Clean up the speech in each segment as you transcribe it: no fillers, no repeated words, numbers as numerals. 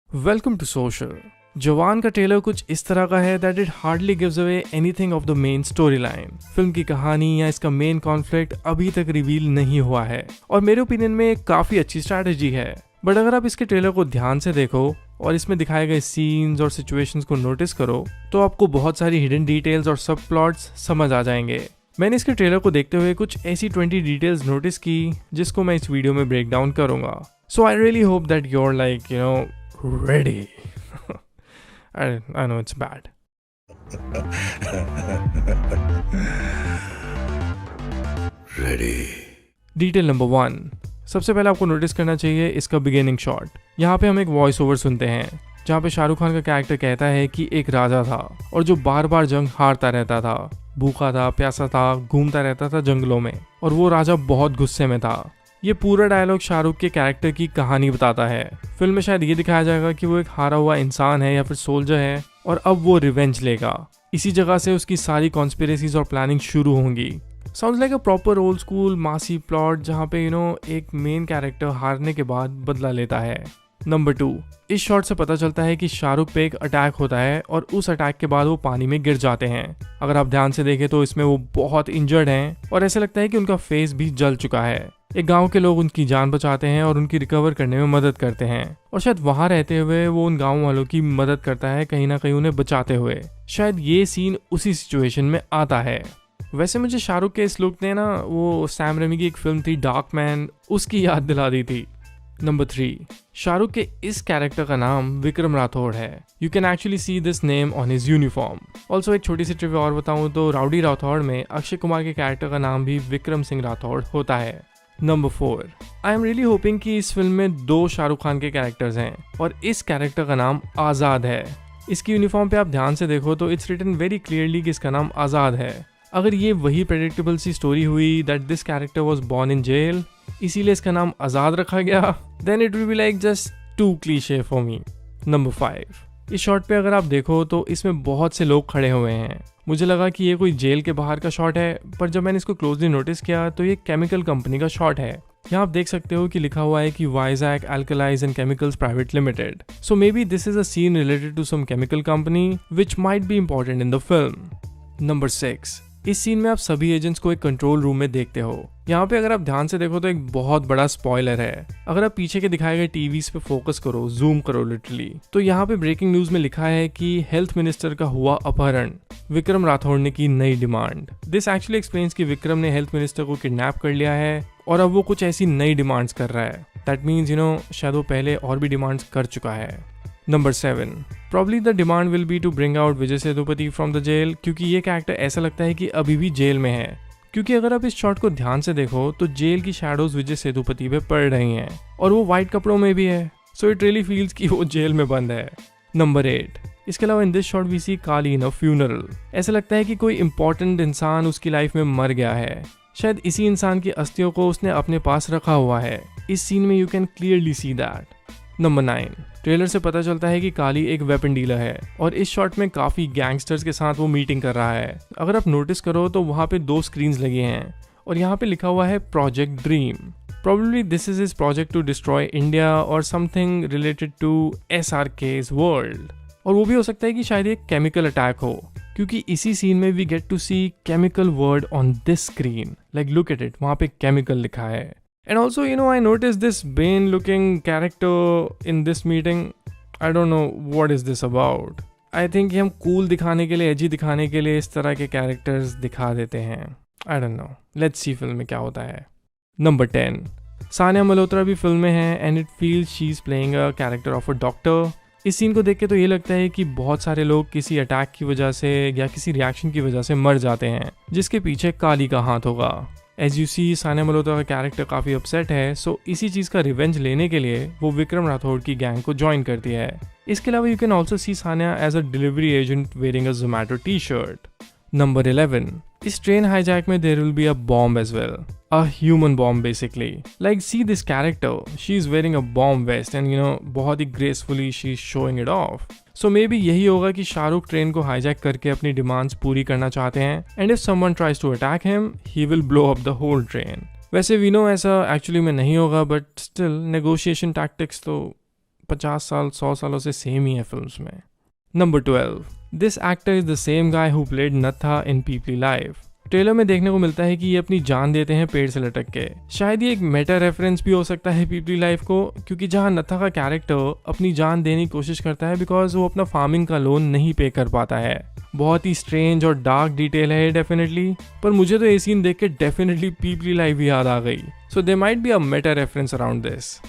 Welcome to social. जवान का trailer कुछ इस तरह का है that it hardly gives away anything of the main story line. Film की कहानी या इसका मेन कॉन्फ्लिक्ट अभी तक रिवील नहीं हुआ है और मेरे ओपिनियन में एक काफी अच्छी स्ट्रैटेजी है। बट अगर आप इसके ट्रेलर को ध्यान से देखो और इसमें दिखाए गए सीन्स और सिचुएशंस को नोटिस करो तो आपको बहुत सारी हिडन डिटेल्स और सब प्लॉट्स समझ आ जाएंगे। मैंने इसके ट्रेलर को देखते हुए कुछ ऐसी 20 डिटेल्स नोटिस की जिसको मैं इस वीडियो में ब्रेक डाउन करूंगा। So I really hope that you are like ready. I know it's bad. Ready. Detail number 1। सबसे पहले आपको नोटिस करना चाहिए इसका बिगिनिंग शॉट। यहाँ पे हम एक वॉइस ओवर सुनते हैं जहाँ पे शाहरुख खान का कैरेक्टर कहता है कि एक राजा था और जो बार बार जंग हारता रहता था, भूखा था, प्यासा था, घूमता रहता था जंगलों में और वो राजा बहुत गुस्से में था। ये पूरा डायलॉग शाहरुख के कैरेक्टर की कहानी बताता है। फिल्म में शायद ये दिखाया जाएगा कि वो एक हारा हुआ इंसान है या फिर सोल्जर है और अब वो रिवेंज लेगा। इसी जगह से उसकी सारी कॉन्स्पिरेसीज और प्लानिंग शुरू होंगी। Sounds like a proper old school मासी प्लॉट जहाँ पे एक मेन कैरेक्टर हारने के बाद बदला लेता है। नंबर 2। इस शॉट से पता चलता है कि शाहरुख पे एक अटैक होता है और उस अटैक के बाद वो पानी में गिर जाते हैं। अगर आप ध्यान से देखें तो इसमें वो बहुत इंजर्ड हैं और ऐसा लगता है कि उनका फेस भी जल चुका है। एक गांव के लोग उनकी जान बचाते हैं और उनकी रिकवर करने में मदद करते हैं और शायद वहां रहते हुए वो उन गांव वालों की मदद करता है कहीं ना कहीं उन्हें बचाते हुए। शायद ये सीन उसी सिचुएशन में आता है। वैसे मुझे शाहरुख के इस लुक ने ना वो सैम रेमी की एक फिल्म थी डार्क मैन, उसकी याद दिला दी थी। नंबर 3। शाहरुख के इस कैरेक्टर का नाम विक्रम राठौड़ है। You can actually see this name on his uniform. Also एक छोटी सी ट्रिविया और बताऊं तो राउडी राठौड़ में अक्षय कुमार के कैरेक्टर का नाम भी विक्रम सिंह राठौड़ होता है। Number 4। I am really hoping कि इस फिल्म में 2 शाहरुख खान के कैरेक्टर्स हैं और इस कैरेक्टर का नाम आज़ाद है। इसकी यूनिफॉर्म पे आप ध्यान से देखो तो इट्स रिटन वेरी क्लियरली कि इसका नाम आज़ाद है। अगर ये वही प्रेडिक्टेबल सी स्टोरी हुई that this character was born in jail इसीलिए इसका नाम आज़ाद रखा गया, then it will be like just too cliché for me. Number 5। इस शॉट पे अगर आप देखो तो इसमें बहुत से लोग खड़े हुए हैं। मुझे लगा कि ये कोई जेल के बाहर का शॉट है पर जब मैंने इसको क्लोजली नोटिस किया तो ये केमिकल कंपनी का शॉट है। यहाँ आप देख सकते हो कि लिखा हुआ है कि Vizag alkalies and chemicals private limited. So maybe this is a scene related to some chemical company which might be important in the film. Number 6। इस सीन में आप सभी एजेंट्स को एक कंट्रोल रूम में देखते हो। यहाँ पे अगर आप ध्यान से देखो तो एक बहुत बड़ा स्पॉइलर है। अगर आप पीछे के दिखाए गए टीवीज पे फोकस करो, जूम करो लिटरली, तो यहाँ पे ब्रेकिंग न्यूज में लिखा है कि हेल्थ मिनिस्टर का हुआ अपहरण, विक्रम राठौड़ ने की नई डिमांड। दिस एक्चुअली एक्सप्लेन्स कि विक्रम ने हेल्थ मिनिस्टर को किडनैप कर लिया है और अब वो कुछ ऐसी नई डिमांड्स कर रहा है। दैट मीन्स शायद वो पहले और भी डिमांड्स कर चुका है। Number 7। Probably the demand will be to bring out Vijay Sethupathi from the jail क्योंकि ये कैरेक्टर ऐसा लगता है कि अभी भी जेल में है। क्योंकि अगर आप इस शॉट को ध्यान से देखो तो जेल की शैडोज विजय सेतुपति पे पड़ रही हैं और वो व्हाइट कपड़ों में भी है। सो इट रियली फील्स कि वो जेल में बंद है। नंबर 8। इसके अलावा in this shot we see Kali in a funeral. ऐसा लगता है कि कोई इंपॉर्टेंट इंसान उसकी लाइफ में मर गया है। शायद इसी इंसान की अस्थियों को उसने अपने पास रखा हुआ है। इस सीन में you can clearly see that. Number 9। Trailer से पता चलता है कि काली एक वेपन डीलर है और इस शॉट में काफी गैंगस्टर्स के साथ वो मीटिंग कर रहा है। अगर आप नोटिस करो तो वहाँ पे 2 स्क्रीन्स लगी हैं और यहाँ पे लिखा हुआ है project dream. Probably this is his project to destroy India or something related to SRK's world। और वो भी हो सकता है कि शायद एक केमिकल अटैक हो क्योंकि इसी सीन में we get to see chemical word on this screen. Like look at it, वहाँ पे केमिकल लिखा है। And also, I noticed this Bane-looking character in this meeting. I don't know what is this about. I think हम cool दिखाने के लिए, edgy दिखाने के लिए इस तरह के characters दिखा देते हैं। I don't know. Let's see film में क्या होता है। Number 10. सानिया मल्होत्रा भी फिल्म में है and it feels she's playing a character of a doctor. इस सीन को देख के तो ये लगता है कि बहुत सारे लोग किसी अटैक की वजह से या किसी रिएक्शन की वजह से मर जाते हैं जिसके पीछे काली का हाथ होगा। As you see Sania Malhotra का कैरेक्टर काफी अपसेट है, सो इसी चीज का रिवेंज लेने के लिए वो विक्रम राठौड़ की गैंग को ज्वाइन करती है। इसके अलावा you can also see Sania as a delivery agent wearing a Zomato T shirt. Number 11. इस ट्रेन हाईजैक में there will be a bomb as well, a human bomb basically. Like see this character, she is wearing a bomb vest and बहुत ही gracefully she is showing it off. So maybe यही होगा कि Shahrukh train को hijack करके अपनी demands पूरी करना चाहते हैं and if someone tries to attack him he will blow up the whole train. वैसे वी नो ऐसा एक्चुअली में नहीं होगा बट स्टिल नेगोशिएशन टैक्टिक्स तो 50 साल 100 सालों से सेम ही है फिल्म्स में। Number 12, this actor is the same guy who played नथा इन पीपली लाइफ। ट्रेलर में देखने को मिलता है कि ये अपनी जान देते हैं पेड़ से लटक के। शायद ये एक मेटा रेफरेंस भी हो सकता है पीपली लाइफ को, क्योंकि जहाँ नथा का कैरेक्टर अपनी जान देने की कोशिश करता है बिकॉज वो अपना फार्मिंग का लोन नहीं पे कर पाता है। बहुत ही स्ट्रेंज और डार्क डिटेल है डेफिनेटली, पर मुझे तो ये सीन देख के डेफिनेटली पीपली लाइफ याद आ गई। So they might be a meta reference around this.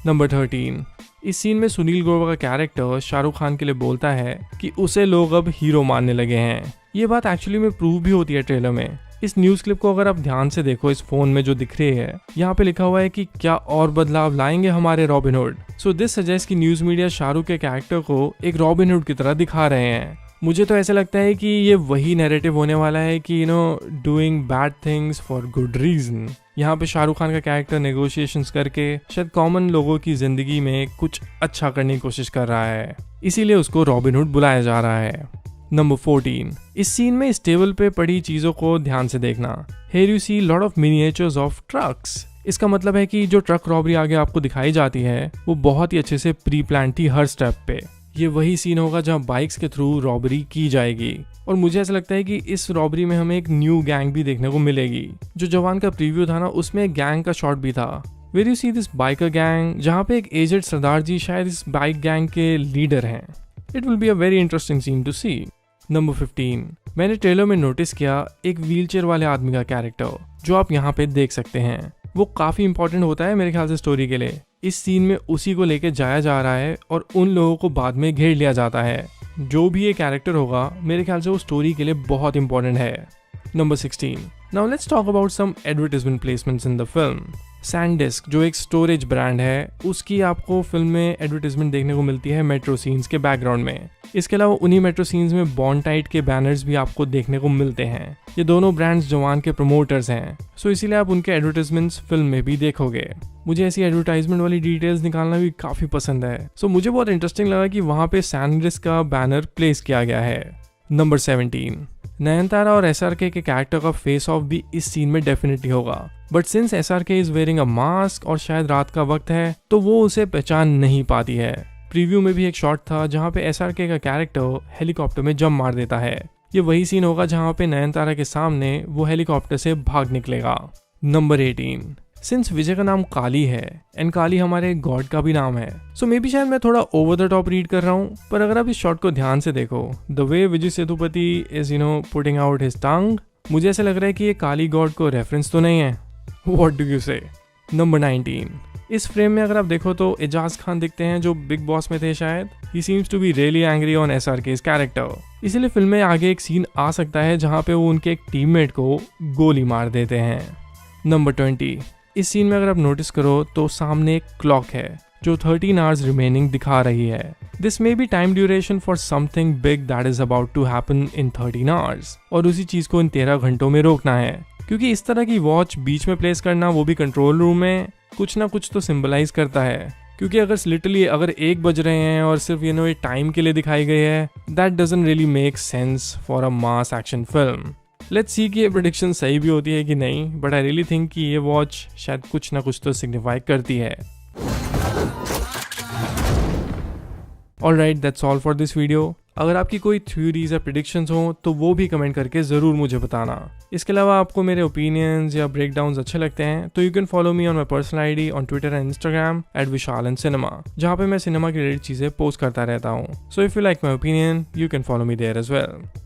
Number 13, इस सीन में सुनील ग्रोवर का कैरेक्टर शाहरुख खान के लिए बोलता है कि उसे लोग अब हीरो मानने लगे हैं। ये बात एक्चुअली में प्रूव भी होती है ट्रेलर में। इस न्यूज क्लिप को अगर आप ध्यान से देखो, इस फोन में जो दिख रही है, यहाँ पे लिखा हुआ है कि क्या और बदलाव लाएंगे हमारे रॉबिनहुड। सो दिस सजेस्ट कि न्यूज मीडिया शाहरुख के कैरेक्टर को एक रॉबिनहुड की तरह दिखा रहे हैं। मुझे तो ऐसा लगता है कि ये वही नैरेटिव होने वाला है कि doing bad things for good reason. यहाँ पे शाहरुख खान का कैरेक्टर नेगोशिएशंस करके शायद कॉमन लोगों की जिंदगी में कुछ अच्छा करने की कोशिश कर रहा है, इसीलिए उसको रॉबिनहुड बुलाया जा रहा है। नंबर 14, इस सीन में इस टेबल पे पड़ी चीजों को ध्यान से देखना। Here you see lot of miniatures of trucks। इसका मतलब है कि जो ट्रक रॉबरी आगे आपको दिखाई जाती है वो बहुत ही अच्छे से प्री प्लान थी हर स्टेप पे। ये वही सीन होगा जहाँ बाइक्स के थ्रू रॉबरी की जाएगी, और मुझे ऐसा लगता है कि इस रॉबरी में हमें एक न्यू गैंग भी देखने को मिलेगी। जो जवान का प्रीव्यू था ना, उसमें एक गैंग का शॉट भी था। Where you see this biker gang, जहाँ पे एक एजेड सरदार जी शायद इस बाइक गैंग के लीडर हैं। It will be a very interesting scene to see। Number 15, मैंने ट्रेलर में नोटिस किया एक व्हीलचेयर वाले आदमी का कैरेक्टर, जो आप यहाँ पे देख सकते हैं। वो काफी इंपॉर्टेंट होता है मेरे ख्याल से स्टोरी के लिए। इस सीन में उसी को लेके जाया जा रहा है और उन लोगों को बाद में घेर लिया जाता है। जो भी ये कैरेक्टर होगा मेरे ख्याल से वो स्टोरी के लिए बहुत इंपॉर्टेंट है। Number 16, now let's talk about some advertisement placements in the film. SanDisk जो एक स्टोरेज ब्रांड है, उसकी आपको फिल्म में एडवर्टाइजमेंट देखने को मिलती है मेट्रो सीन्स के बैकग्राउंड में। इसके अलावा उन्हीं मेट्रो सीन्स में बॉन्टाइट के बैनर्स भी आपको देखने को मिलते हैं। ये दोनों ब्रांड्स जवान के प्रमोटर्स हैं, सो इसीलिए आप उनके एडवर्टाइजमेंट्स फिल्म में भी देखोगे। मुझे ऐसी एडवर्टाइजमेंट वाली डिटेल्स निकालना भी काफी पसंद है, सो मुझे बहुत इंटरेस्टिंग लगा कि वहाँ पे सैनडिस्क का बैनर प्लेस किया गया है। नंबर 17, नयनतारा और SRK के कैरेक्टर का फेस ऑफ भी इस सीन में डेफिनेटली होगा, but since SRK is wearing a mask और शायद रात का वक्त है तो वो उसे पहचान नहीं पाती है। प्रीव्यू में भी एक शॉट था जहाँ पे SRK का कैरेक्टर हेलीकॉप्टर में जंप मार देता है। ये वही सीन होगा जहाँ पे नयनतारा के सामने वो हेलीकॉप्टर से भाग निकलेगा। नंबर 18, सिंस विजय का नाम काली है एंड काली हमारे गॉड का भी नाम है, सो मे बी शायद मैं थोड़ा ओवर द टॉप रीड कर रहा हूँ, पर अगर आप इस शॉट को ध्यान से देखो, the way Vijay Sethupathi is putting out his टंग, मुझे ऐसा लग रहा है कि ये काली गॉड को रेफरेंस तो नहीं है। व्हाट डू यू से? नंबर 19, इस फ्रेम में अगर आप देखो तो एजाज खान दिखते हैं जो बिग बॉस में थे शायद। He seems to be really angry on SRK's कैरेक्टर, इसीलिए फिल्म में आगे एक सीन आ सकता है जहाँ पे वो उनके एक टीममेट को गोली मार देते हैं। नंबर 20, इस सीन में अगर आप नोटिस करो तो सामने एक क्लॉक है जो 13 आवर्स रिमेनिंग दिखा रही है। This may be time duration for something big that is about to happen in 13 hours, और उसी चीज को इन 13 घंटों में रोकना है, क्योंकि इस तरह की वॉच बीच में प्लेस करना, वो भी कंट्रोल रूम में, कुछ ना कुछ तो सिंबलाइज करता है। क्योंकि अगर लिटरली अगर 1 बज रहे हैं और सिर्फ ये टाइम के लिए दिखाई गई है, that doesn't really make sense for a mass action film. Let's see कि ये प्रेडिक्शन सही भी होती है कि नहीं, बट आई रियली थिंक कि ये वॉच शायद कुछ ना कुछ तो सिग्निफाई करती है। Alright, that's all for this video. अगर आपकी कोई थ्योरीज या प्रेडिक्शंस हो तो वो भी कमेंट करके ज़रूर मुझे बताना। इसके अलावा आपको मेरे ओपिनियंस या ब्रेकडाउन्स अच्छे लगते हैं तो you can follow me on my personal ID on Twitter and Instagram @vishal_cinema, जहाँ पे मैं सिनेमा की रिलेटेड चीज़ें पोस्ट करता रहता हूँ। So if you like my opinion you can follow me there as well.